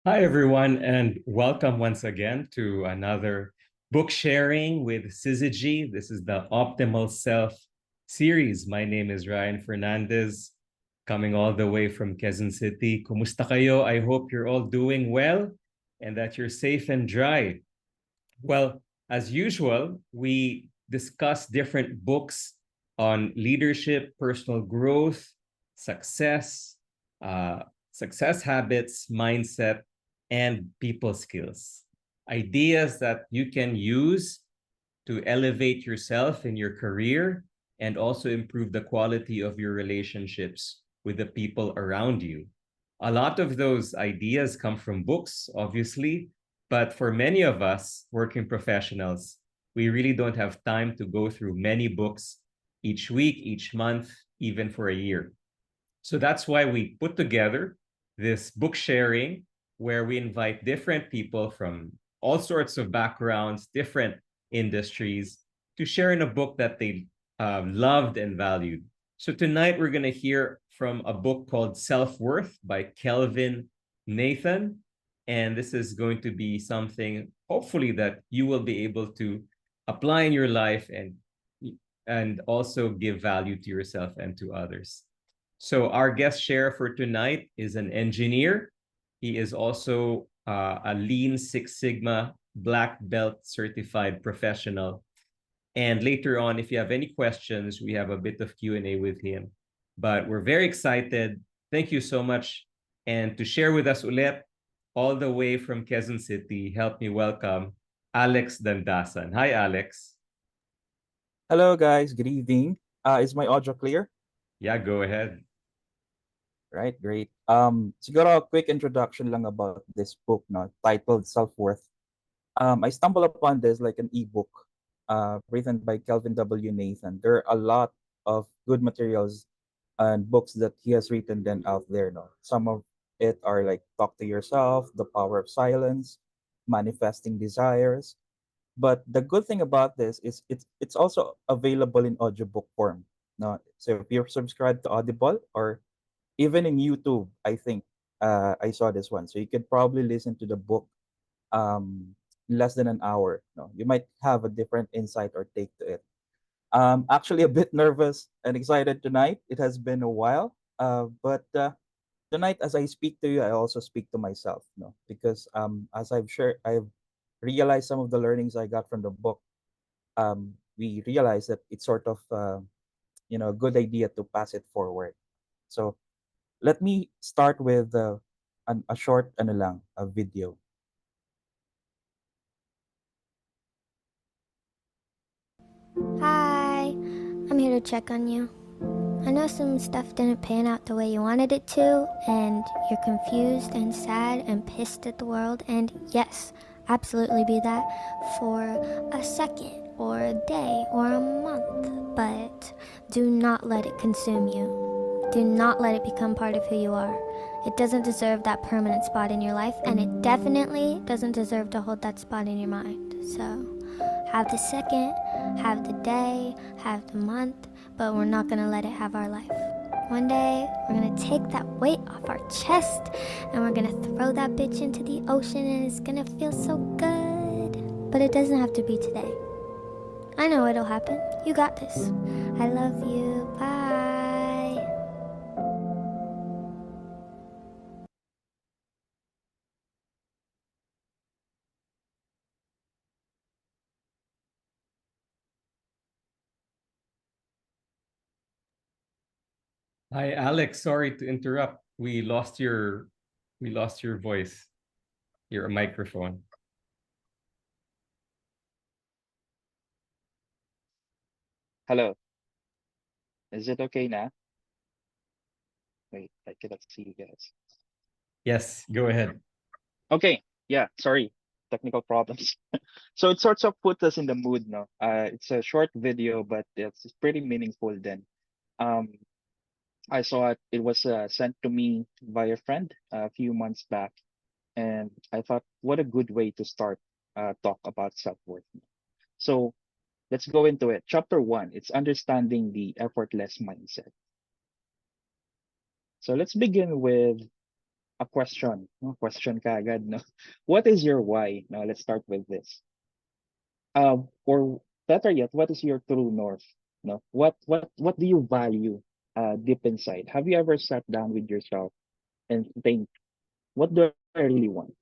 Hi, everyone, and welcome once again to another book sharing with Syzygy. This is the Optimal Self series. My name is Ryan Fernandez, coming all the way from Quezon City. Kumusta kayo? I hope you're all doing well and that you're safe and dry. Well, as usual, we discuss different books on leadership, personal growth, success, uh, success habits, mindset, and people skills. Ideas that you can use to elevate yourself in your career and also improve the quality of your relationships with the people around you. A lot of those ideas come from books, obviously, but for many of us working professionals, we really don't have time to go through many books each week, each month, even for a year. So that's why we put together this book sharing where we invite different people from all sorts of backgrounds, different industries to share in a book that they loved and valued. So tonight we're going to hear from a book called Self Worth by Kelvin Nathan. And this is going to be something, hopefully, that you will be able to apply in your life and also give value to yourself and to others. So our guest share for tonight is an engineer. He is also a Lean Six Sigma Black Belt certified professional. And later on, if you have any questions, we have a bit of Q&A with him. But we're very excited. Thank you so much. And to share with us ulit, all the way from Quezon City, help me welcome Alex Dandasan. Hi, Alex. Hello guys, good evening. Is my audio clear? Yeah, go ahead. Right, great. Siguro a quick introduction lang about this book, no, titled Self-Worth. I stumbled upon this like an ebook, written by Kelvin W. Nathan. There are a lot of good materials and books that he has written then out there, no. Some of it are like Talk to Yourself, The Power of Silence, Manifesting Desires. But the good thing about this is it's also available in audiobook form. No, so if you're subscribed to Audible or even in YouTube, I think I saw this one. So you could probably listen to the book in less than an hour. No, you might have a different insight or take to it. Actually, a bit nervous and excited tonight. It has been a while, but tonight, as I speak to you, I also speak to myself. No, because as I've shared, I've realized some of the learnings I got from the book. We realized that it's sort of a good idea to pass it forward. So let me start with a short ano lang, a video. Hi, I'm here to check on you. I know some stuff didn't pan out the way you wanted it to, and you're confused and sad and pissed at the world, and yes, absolutely be that for a second or a day or a month, but do not let it consume you. Do not let it become part of who you are. It doesn't deserve that permanent spot in your life, and it definitely doesn't deserve to hold that spot in your mind. So, have the second, have the day, have the month, but we're not gonna let it have our life. One day, we're gonna take that weight off our chest and we're gonna throw that bitch into the ocean and it's gonna feel so good. But it doesn't have to be today. I know it'll happen. You got this. I love you. Bye. Hi, Alex. Sorry to interrupt. We lost your voice, your microphone. Hello, is it okay now? Wait, I cannot see you guys. Yes, go ahead. Okay, yeah, sorry, technical problems. So it sorts of put us in the mood, no? It's a short video, but it's pretty meaningful then. Um, I saw it, it was sent to me by a friend a few months back, and I thought, what a good way to start talk about self-worth. So let's go into it. Chapter one, it's understanding the effortless mindset. So let's begin with a question. No? Question kaagad, no? What is your why? Now, let's start with this. Or better yet, what is your true north? No, what do you value deep inside? Have you ever sat down with yourself and think, what do I really want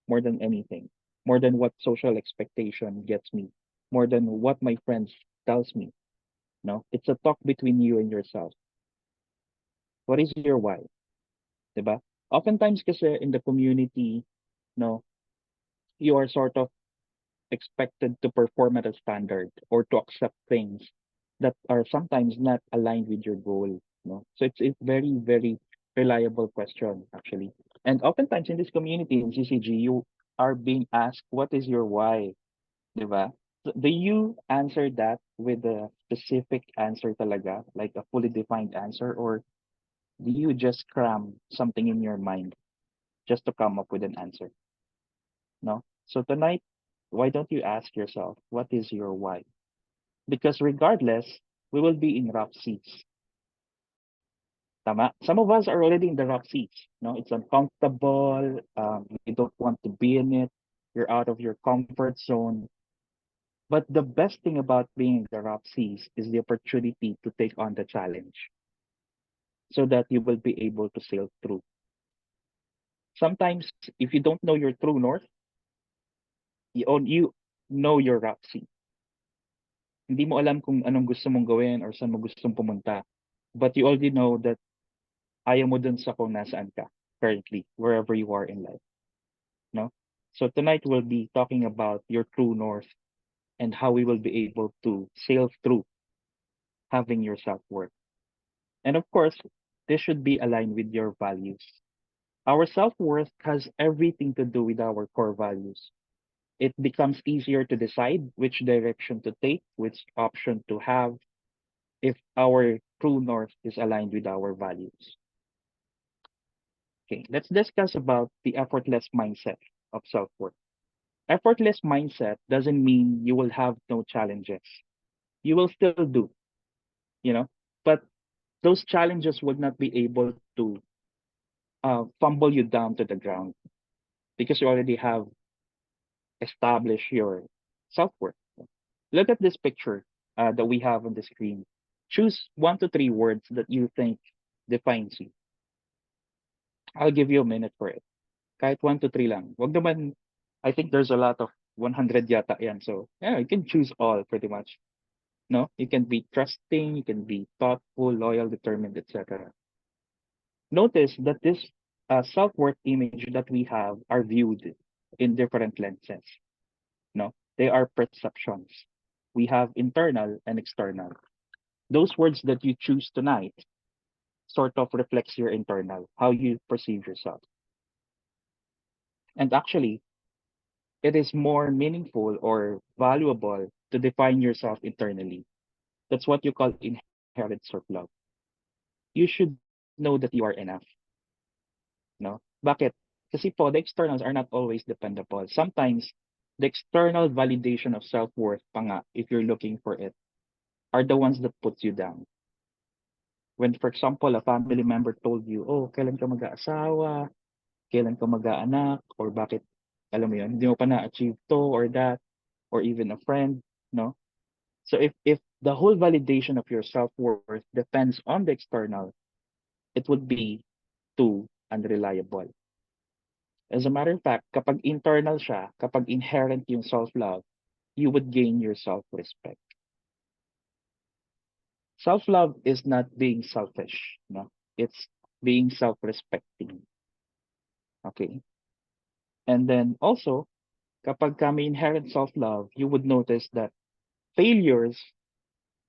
more than anything? More than what social expectation gets me, more than what my friends tells me. No, it's a talk between you and yourself. What is your why? Diba? Oftentimes kasi in the community, no, you are sort of expected to perform at a standard or to accept things that are sometimes not aligned with your goal. No, so it's very reliable question actually. And oftentimes in this community in CCG, you are being asked, "What is your why?" Diba? So do you answer that with a specific answer talaga, like a fully defined answer, or do you just cram something in your mind just to come up with an answer? No. So tonight, why don't you ask yourself, what is your why? Because regardless, we will be in rough seas. Tama? Some of us are already in the rough seas. No, it's uncomfortable. You don't want to be in it. You're out of your comfort zone. But the best thing about being in the rough seas is the opportunity to take on the challenge so that you will be able to sail through. Sometimes, if you don't know your true north, you know your rough sea. Hindi mo alam kung anong gusto mong gawin or saan mo gustong pumunta. But you already know that ayaw mo dun sa kung nasaan ka currently, wherever you are in life. No? So tonight we'll be talking about your true north and how we will be able to sail through having your self-worth. And of course, this should be aligned with your values. Our self-worth has everything to do with our core values. It becomes easier to decide which direction to take, which option to have, if our true north is aligned with our values. Okay, let's discuss about the effortless mindset of self-worth. Effortless mindset doesn't mean you will have no challenges. You will still do, you know, but those challenges would not be able to fumble you down to the ground because you already have established your self-worth. Look at this picture that we have on the screen. Choose 1 to 3 words that you think defines you. I'll give you a minute for it. Kahit 1 to 3 lang. Wag naman, I think there's a lot of 100 yata yan. So, yeah, you can choose all pretty much. No, you can be trusting, you can be thoughtful, loyal, determined, etc. Notice that this self-worth image that we have are viewed in different lenses. No, they are perceptions. We have internal and external. Those words that you choose tonight sort of reflects your internal, how you perceive yourself. And actually, it is more meaningful or valuable to define yourself internally. That's what you call inherent self-love. You should know that you are enough. No? Bakit? Kasi po, the externals are not always dependable. Sometimes, the external validation of self-worth pa nga, if you're looking for it, are the ones that puts you down. When, for example, a family member told you, oh, kailan ka mag-aasawa, kailan ka mag-aanak, or bakit, alam mo yun, hindi mo pa na-achieve to or that, or even a friend, no? So if the whole validation of your self-worth depends on the external, it would be too unreliable. As a matter of fact, kapag internal siya, kapag inherent yung self-love, you would gain your self-respect. Self-love is not being selfish, no? It's being self-respecting. Okay? And then also, kapag may inherent self-love, you would notice that failures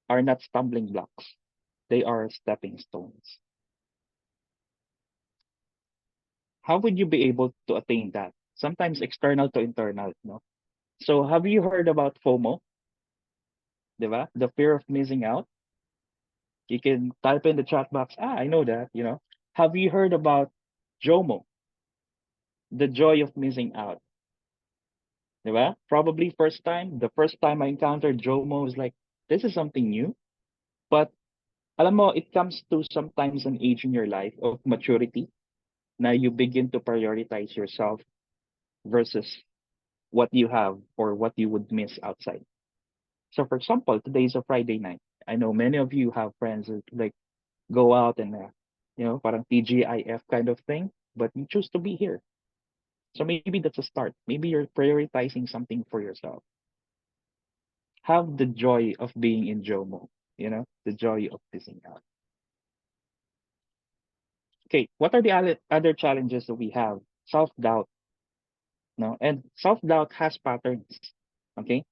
are not stumbling blocks. They are stepping stones. How would you be able to attain that? Sometimes external to internal, no? So have you heard about FOMO? Diba? The fear of missing out. You can type in the chat box, I know that, you know. Have you heard about JOMO? The joy of missing out. Diba? Probably the first time I encountered JOMO was like, this is something new. But alam mo, it comes to sometimes an age in your life of maturity Now you begin to prioritize yourself versus what you have or what you would miss outside. So, for example, today is a Friday night. I know many of you have friends that like go out and, parang TGIF kind of thing, but you choose to be here. So maybe that's a start. Maybe you're prioritizing something for yourself. Have the joy of being in JOMO, the joy of missing out. Okay, what are the other challenges that we have? Self doubt, no, and self doubt has patterns. Okay,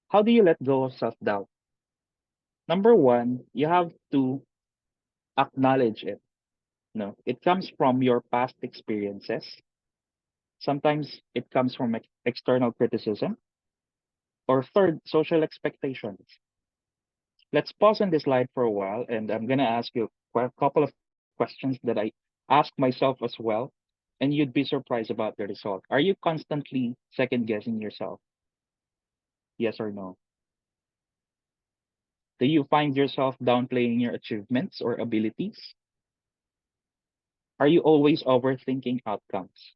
how do you let go of self doubt? Number one, you have to acknowledge it. No, it comes from your past experiences. Sometimes it comes from external criticism, or third, social expectations. Let's pause on this slide for a while, and I'm gonna ask you a couple of questions that I ask myself as well, and you'd be surprised about the result. Are you constantly second guessing yourself? Yes or no? Do you find yourself downplaying your achievements or abilities? Are you always overthinking outcomes?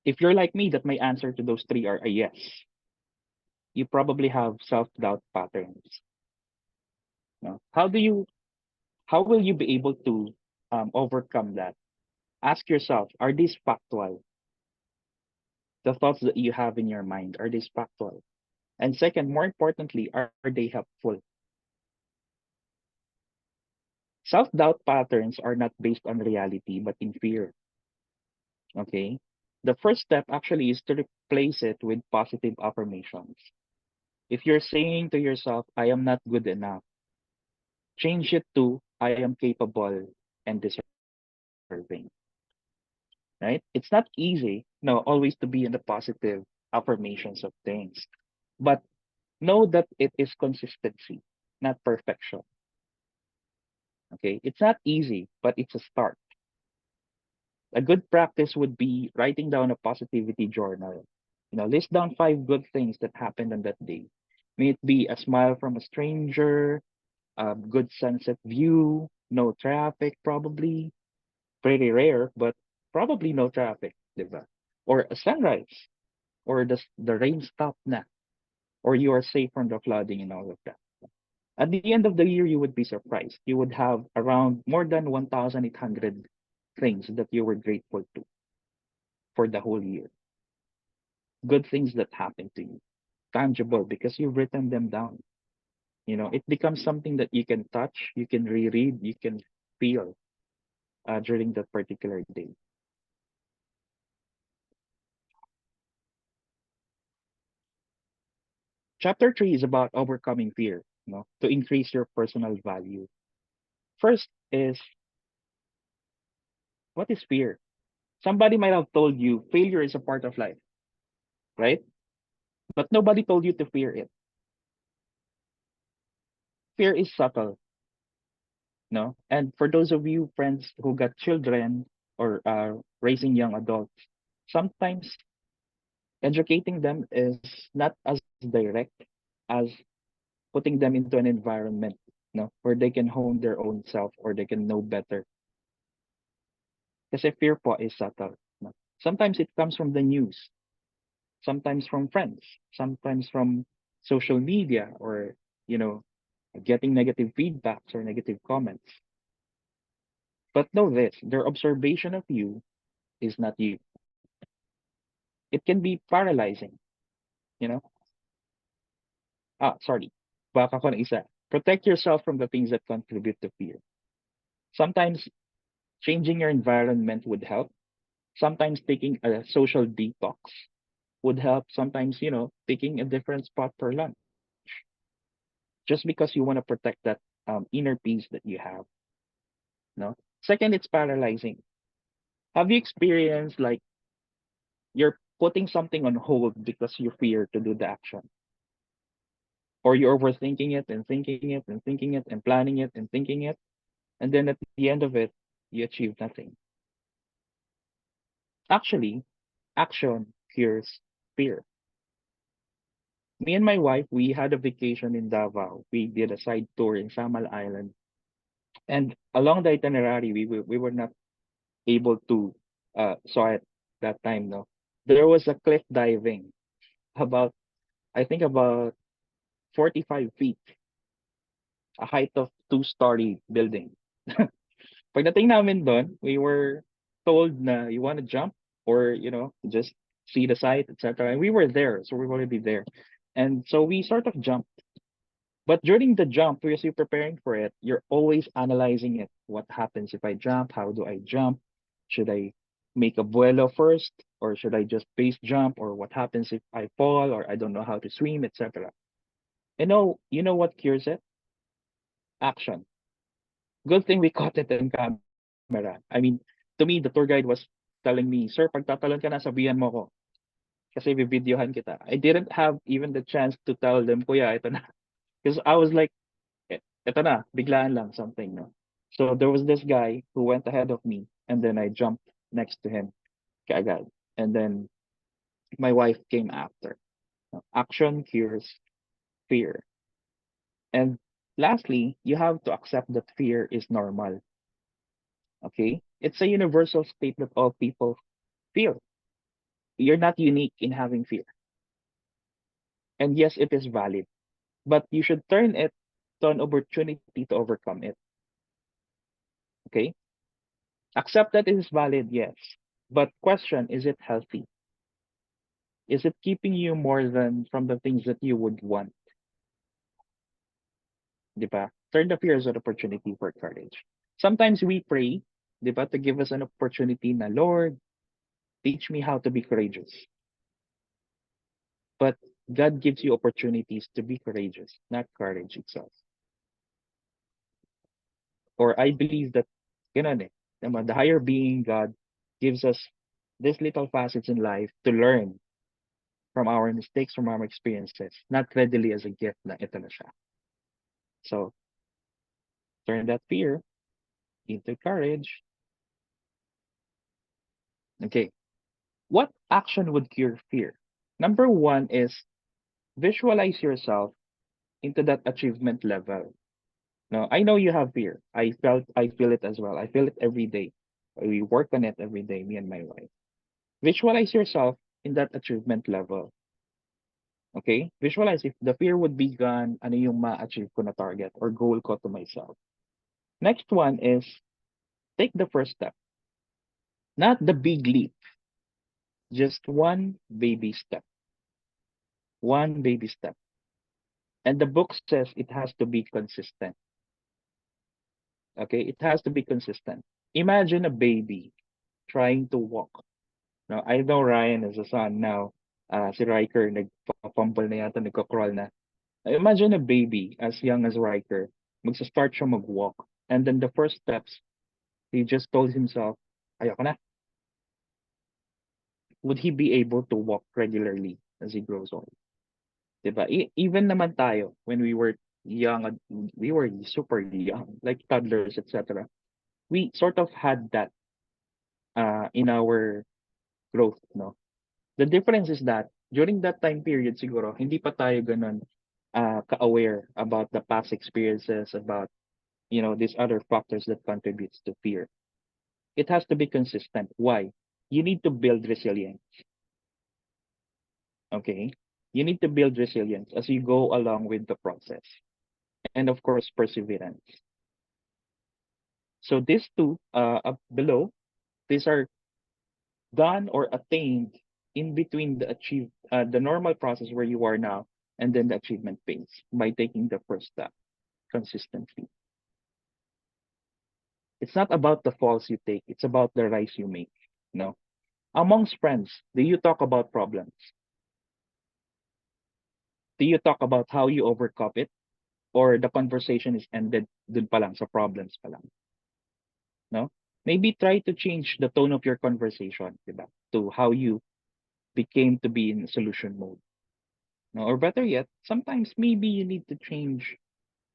If you're like me, that my answer to those three are a yes. You probably have self-doubt patterns. No? How will you be able to overcome that? Ask yourself, are these factual? The thoughts that you have in your mind, are these factual? And second, more importantly, are they helpful? Self-doubt patterns are not based on reality, but in fear. Okay? The first step actually is to replace it with positive affirmations. If you're saying to yourself, I am not good enough, change it to I am capable and deserving. Right? It's not easy, no, always to be in the positive affirmations of things. But know that it is consistency, not perfection. Okay? It's not easy, but it's a start. A good practice would be writing down a positivity journal. List down 5 good things that happened on that day. May it be a smile from a stranger, a good sunset view, no traffic probably, pretty rare, but probably no traffic, diba? Or a sunrise, or the rain stopped na, or you are safe from the flooding and all of that. At the end of the year, you would be surprised. You would have around more than 1,800 things that you were grateful to for the whole year. Good things that happened to you, tangible because you've written them down. It becomes something that you can touch, you can reread, you can feel during that particular day. Chapter 3 is about overcoming fear, to increase your personal value. First is, what is fear? Somebody might have told you failure is a part of life, right? But nobody told you to fear it. Fear is subtle, no? And for those of you friends who got children or raising young adults, sometimes educating them is not as direct as putting them into an environment, where they can hone their own self or they can know better. Kasi fear po is subtle. No? Sometimes it comes from the news, sometimes from friends, sometimes from social media or, you know, getting negative feedbacks or negative comments. But know this, their observation of you is not you. It can be paralyzing, you know. Sorry. Baka ko na isa. Protect yourself from the things that contribute to fear. Sometimes changing your environment would help. Sometimes taking a social detox would help. Sometimes, picking a different spot for lunch. Just because you want to protect that inner peace that you have. No. Second, it's paralyzing. Have you experienced like you're putting something on hold because you fear to do the action? Or you're overthinking it and thinking it and thinking it and planning it and thinking it. And then at the end of it, you achieve nothing. Actually, action cures fear. Me and my wife, we had a vacation in Davao. We did a side tour in Samal Island. And along the itinerary, we were not able to saw it that time. No, there was a cliff diving about, I think, about 45 feet, a height of two-story building. Pagdating namin doon, we were told na you want to jump or just see the site, etc. And we were there, so we were already there, and so we sort of jumped. But during the jump, as you're preparing for it, you're always analyzing it. What happens if I jump? How do I jump? Should I make a vuelo first, or should I just base jump? Or what happens if I fall, or I don't know how to swim, etc. You know what cures it? Action. Good thing we caught it in camera. I mean, to me, the tour guide was telling me, "Sir, pag tatalon ka na, sabihan mo ko. Kasi bibidyohan kita." I didn't have even the chance to tell them, Kuya, ito na. Because I was like, Ito na, biglaan lang, something, no? So there was this guy who went ahead of me, and then I jumped next to him, kaagad. And then my wife came after. Action cures fear. And lastly, you have to accept that fear is normal, okay? It's a universal state that all people feel. You're not unique in having fear. And yes, it is valid, but you should turn it to an opportunity to overcome it, okay? Accept that it is valid, yes. But question, is it healthy? Is it keeping you more than from the things that you would want? Di ba? Turn the fear as an opportunity for courage. Sometimes we pray, di ba, to give us an opportunity na, Lord, teach me how to be courageous. But God gives you opportunities to be courageous, not courage itself. Or I believe that, ganun eh, the higher being, God, gives us these little facets in life to learn from our mistakes, from our experiences, not readily as a gift na ito na siya. So, turn that fear into courage. Okay. What action would cure fear? Number one is visualize yourself into that achievement level. Now, I know you have fear. I feel it as well. I feel it every day. We work on it every day, me and my wife. Visualize yourself in that achievement level. Okay? Visualize if the fear would be gone, ano yung ma-achieve ko na target or goal ko to myself. Next one is take the first step. Not the big leap, just one baby step. One baby step. And the book says it has to be consistent. Okay? It has to be consistent. Imagine a baby trying to walk. Now, I know Ryan is a son now. Si Riker, nagpa-fumble na yata, nagka-crawl na. Imagine a baby as young as Riker, magsa-start siya mag-walk. And then the first steps, he just told himself, ayoko na. Would he be able to walk regularly as he grows old? Diba? Even naman tayo, when we were young, we were super young, like toddlers, etc. We sort of had that in our growth, no? The difference is that during that time period, siguro, hindi pa tayo ganun ka-aware about the past experiences, about, these other factors that contributes to fear. It has to be consistent. Why? You need to build resilience. Okay? You need to build resilience as you go along with the process. And of course, perseverance. So these two up below, these are done or attained in between the normal process where you are now and then the achievement phase by taking the first step consistently. It's not about the falls you take, it's about the rise you make. No. Amongst friends, do you talk about problems? Do you talk about how you overcome it? Or the conversation is ended dun pa lang, sa problems pa lang? No? Maybe try to change the tone of your conversation, diba? To how you became to be in solution mode. No? Or better yet, sometimes maybe you need to change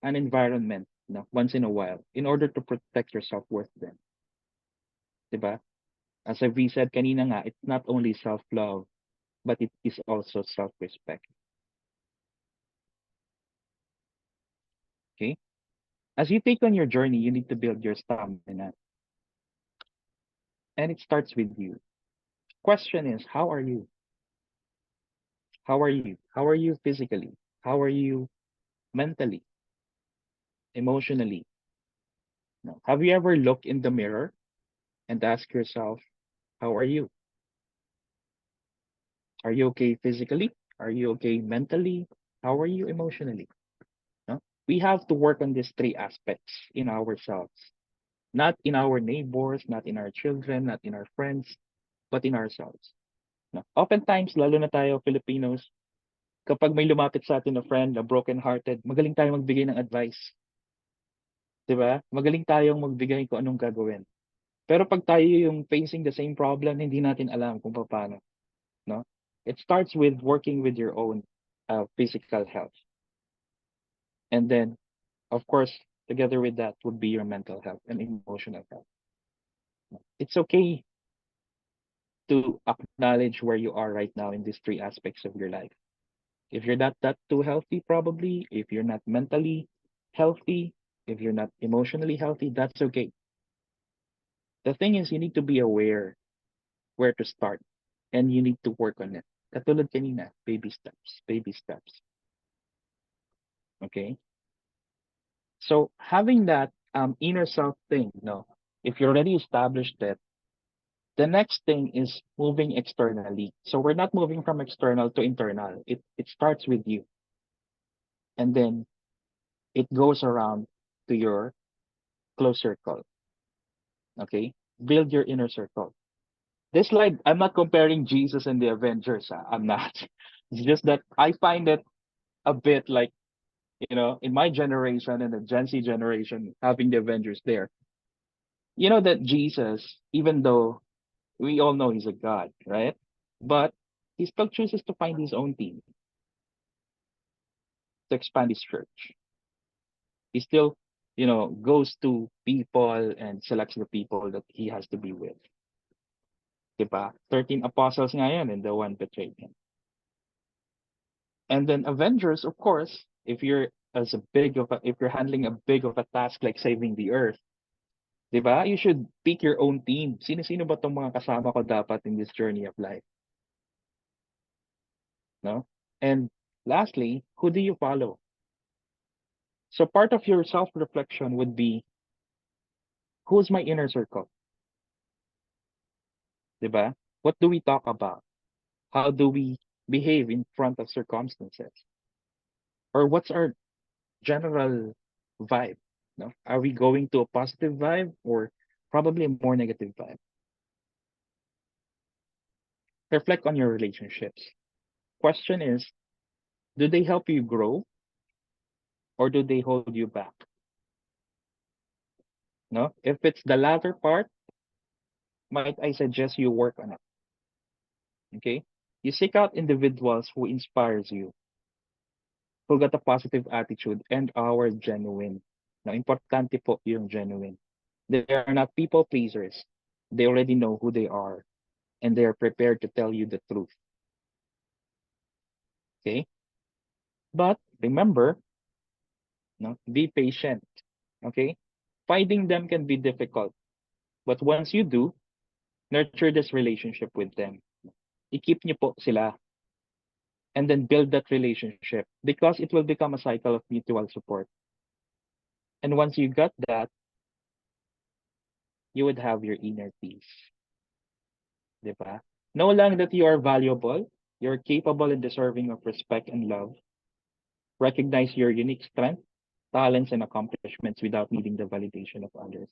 an environment, once in a while in order to protect your self-worth then. Diba? As we said kanina nga, it's not only self-love, but it is also self-respect. Okay? As you take on your journey, you need to build your stamina. And it starts with you. Question is, how are you? How are you? How are you physically? How are you mentally, emotionally? No. Have you ever looked in the mirror and asked yourself, how are you? Are you okay physically? Are you okay mentally? How are you emotionally? No? We have to work on these three aspects in ourselves, not in our neighbors, not in our children, not in our friends, but in ourselves. No? Oftentimes, lalo na tayo Filipinos, kapag may lumapit sa atin na friend na broken-hearted, magaling tayo magbigay ng advice. 'Di ba? Magaling tayong magbigay kung anong gagawin. Pero pag tayo yung facing the same problem, hindi natin alam kung paano, no? It starts with working with your own physical health. And then, of course, together with that would be your mental health and emotional health. It's okay to acknowledge where you are right now in these three aspects of your life. If you're not that too healthy, probably, if you're not mentally healthy, if you're not emotionally healthy, that's okay. The thing is, you need to be aware where to start and you need to work on it. Katulad kanina, baby steps, baby steps. Okay? So having that inner self thing, no, if you already established that, the next thing is moving externally. So we're not moving from external to internal. It starts with you. And then it goes around to your close circle. Okay? Build your inner circle. This slide, I'm not comparing Jesus and the Avengers. I'm not. It's just that I find it a bit like, in my generation and the Gen Z generation, having the Avengers there. You know that Jesus, even though we all know he's a God, right? But he still chooses to find his own team to expand his church. He still, goes to people and selects the people that he has to be with. Diba? 13 apostles nga yan and the one betrayed him. And then Avengers, of course, if you're handling a big of a task like saving the earth, 'di ba? You should pick your own team. Sino-sino ba tong mga kasama ko dapat in this journey of life, no? And lastly, who do you follow? So part of your self-reflection would be, who's my inner circle? 'Di ba? What do we talk about? How do we behave in front of circumstances? Or what's our general vibe? No? Are we going to a positive vibe or probably a more negative vibe? Reflect on your relationships. Question is, do they help you grow or do they hold you back? No? If it's the latter part, might I suggest you work on it? Okay? You seek out individuals who inspires you, who got a positive attitude and are genuine. Now, importante po yung genuine. They are not people pleasers. They already know who they are and they are prepared to tell you the truth. Okay? But remember, no, be patient. Okay? Finding them can be difficult. But once you do, nurture this relationship with them. I-keep niyo po sila and then build that relationship because it will become a cycle of mutual support. And once you got that, you would have your inner peace. Diba? Know lang that you are valuable, you're capable and deserving of respect and love. Recognize your unique strength, talents, and accomplishments without needing the validation of others.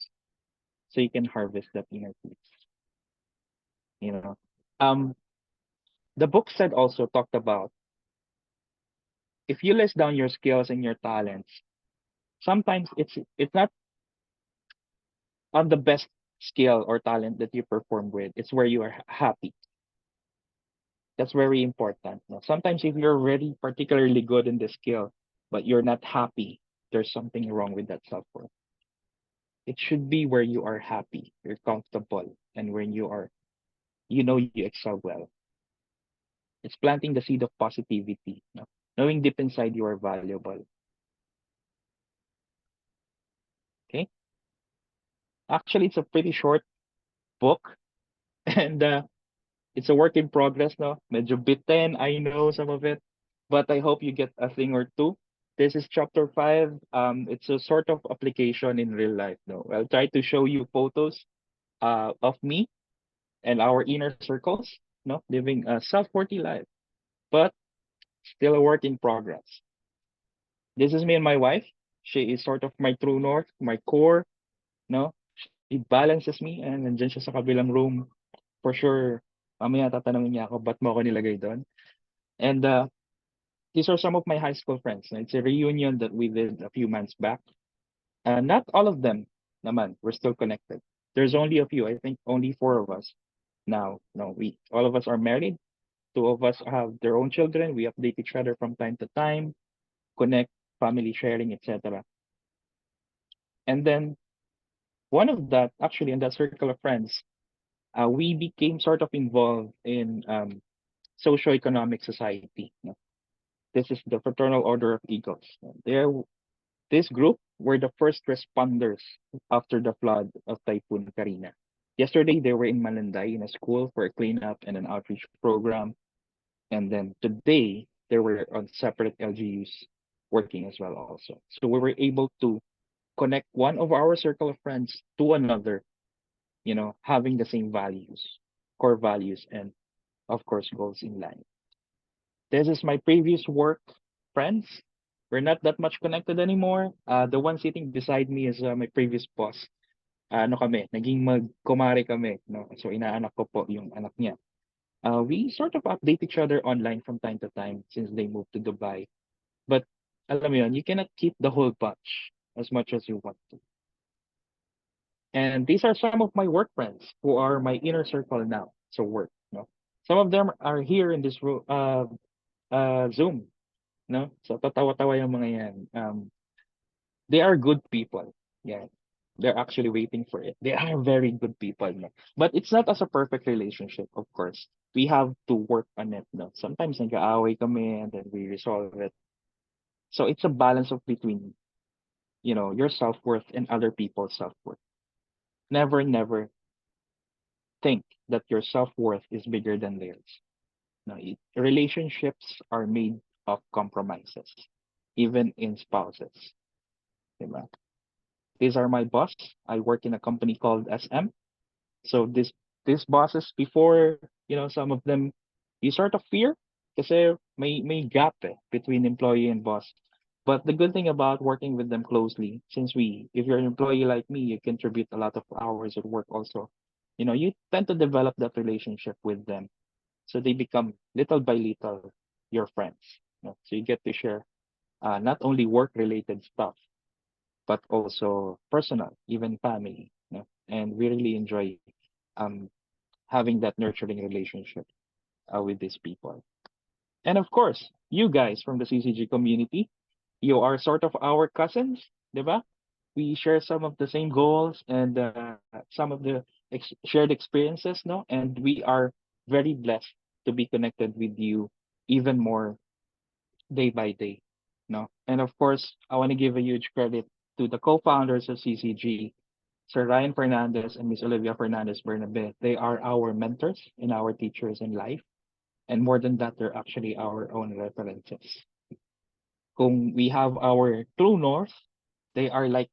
So you can harvest that inner peace. You know. Um, the book said also talked about, if you list down your skills and your talents, sometimes it's not on the best skill or talent that you perform with. It's where you are happy. That's very important. No? Sometimes if you're really particularly good in the skill, but you're not happy, there's something wrong with that self-worth. It should be where you are happy, you're comfortable, and when you excel well. It's planting the seed of positivity, no? Knowing deep inside you are valuable. Actually, it's a pretty short book, and it's a work in progress, no? Medyo bitin, I know some of it, but I hope you get a thing or two. This is chapter 5. It's a sort of application in real life, no? I'll try to show you photos of me and our inner circles, no? Living a self-worthy life, but still a work in progress. This is me and my wife. She is sort of my true north, my core, no? She balances me, and nandiyan siya sa kabilang room. For sure, mamaya tatanungin niya ako, ba't mo ako nilagay doon? And these are some of my high school friends. It's a reunion that we did a few months back. Not all of them, naman, we're still connected. There's only a few. I think only four of us now. No, we all of us are married. Two of us have their own children. We update each other from time to time, connect, family sharing, etc. And then one of that, actually, in that circle of friends, we became sort of involved in socio-economic society. No? This is the Fraternal Order of Eagles. They're This group were the first responders after the flood of Typhoon Karina. Yesterday, they were in Malanday in a school for a cleanup and an outreach program. And then today, they were on separate LGUs working as well also. So we were able to connect one of our circle of friends to another, having the same values, core values, and of course, goals in line. This is my previous work friends. We're not that much connected anymore. The one sitting beside me is my previous boss. Ano kami, naging magkumare kami, no? So inaanak ko po yung anak niya. We sort of update each other online from time to time since they moved to Dubai. But alam mo yun, you cannot keep the whole batch as much as you want to. And these are some of my work friends who are my inner circle now. So work, no? Some of them are here in this Zoom, no? So tatawa-tawa yung mga yan. They are good people. Yeah. They're actually waiting for it. They are very good people. No? But it's not as a perfect relationship, of course. We have to work on it. No? Sometimes nag-aaway kami and then we resolve it. So it's a balance of between, your self-worth and other people's self-worth. Never, never think that your self-worth is bigger than theirs. No, relationships are made of compromises, even in spouses. Diba? These are my boss. I work in a company called SM. So these bosses before, some of them you sort of fear kasi may gap between employee and boss. But the good thing about working with them closely, since if you're an employee like me, you contribute a lot of hours at work also. You tend to develop that relationship with them. So they become little by little your friends. So you get to share not only work related stuff, but also personal, even family. And we really enjoy um, having that nurturing relationship with these people. And of course, you guys from the CCG community, you are sort of our cousins, diba? We share some of the same goals and some of the shared experiences, no? And we are very blessed to be connected with you even more day by day, no? And of course, I want to give a huge credit to the co-founders of CCG, Sir Ryan Fernandez and Miss Olivia Fernandez Bernabe. They are our mentors and our teachers in life. And more than that, they're actually our own references. Kung we have our true north, they are like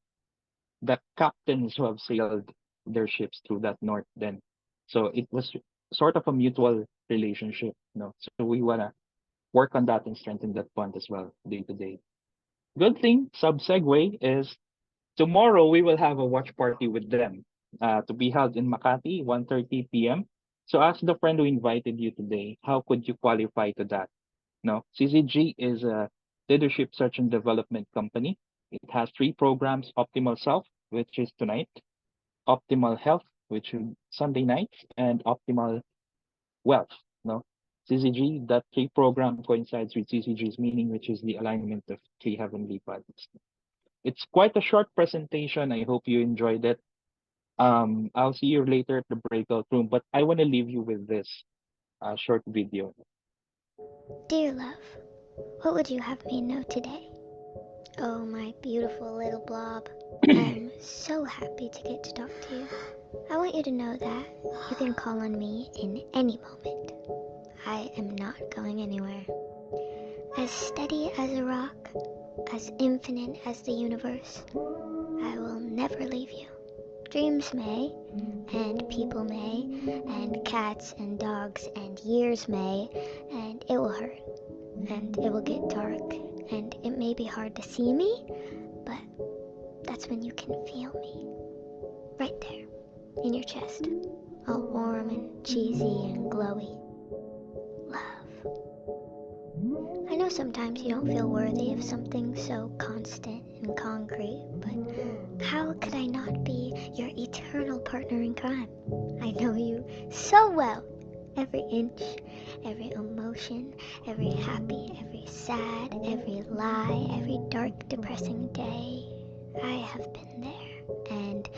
the captains who have sailed their ships through that north then. So it was sort of a mutual relationship, So we wanna work on that and strengthen that bond as well day to day. Good thing, sub segue is tomorrow we will have a watch party with them to be held in Makati, 1:30 p.m. So ask the friend who invited you today, how could you qualify to that? No, CCG is a leadership search and development company. It has three programs: Optimal Self, which is tonight, Optimal Health, which is Sunday nights, and Optimal Wealth. No, CCG, that three program coincides with CCG's meaning, which is the alignment of three heavenly bodies. It's quite a short presentation. I hope you enjoyed it. I'll see you later at the breakout room, but I want to leave you with this short video. Dear love, what would you have me know today? Oh, my beautiful little blob. I am so happy to get to talk to you. I want you to know that you can call on me in any moment. I am not going anywhere. As steady as a rock, as infinite as the universe, I will never leave you. Dreams may, and people may, and cats and dogs and years may, and it will hurt, and it will get dark, and it may be hard to see me, but that's when you can feel me. Right there, in your chest, all warm and cheesy and glowy. Love. I know sometimes you don't feel worthy of something so constant and concrete, but how could I not be your eternal partner in crime? I know you so well. Every inch, every emotion, every happy, every sad, every lie, every dark, depressing day. I have been there, and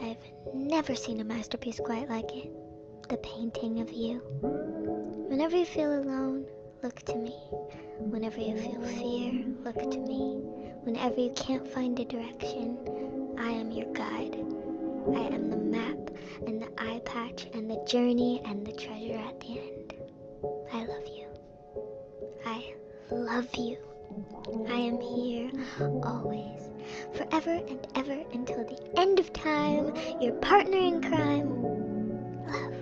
I've never seen a masterpiece quite like it. The painting of you. Whenever you feel alone, look to me. Whenever you feel fear, look to me. Whenever you can't find a direction, I am your guide. I am the map and the eye patch and the journey and the treasure at the end. I love you. I love you. I am here always, forever and ever until the end of time, your partner in crime, love.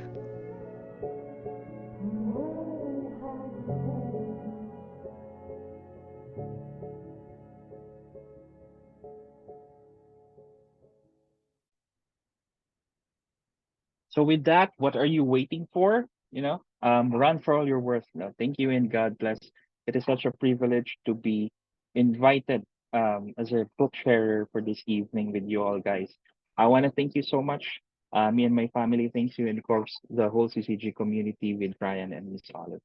So with that, what are you waiting for? Run for all your worth. No, thank you and God bless. It is such a privilege to be invited as a book sharer for this evening with you all guys. I want to thank you so much. Me and my family thanks you, and of course the whole CCG community with Ryan and Miss Olive.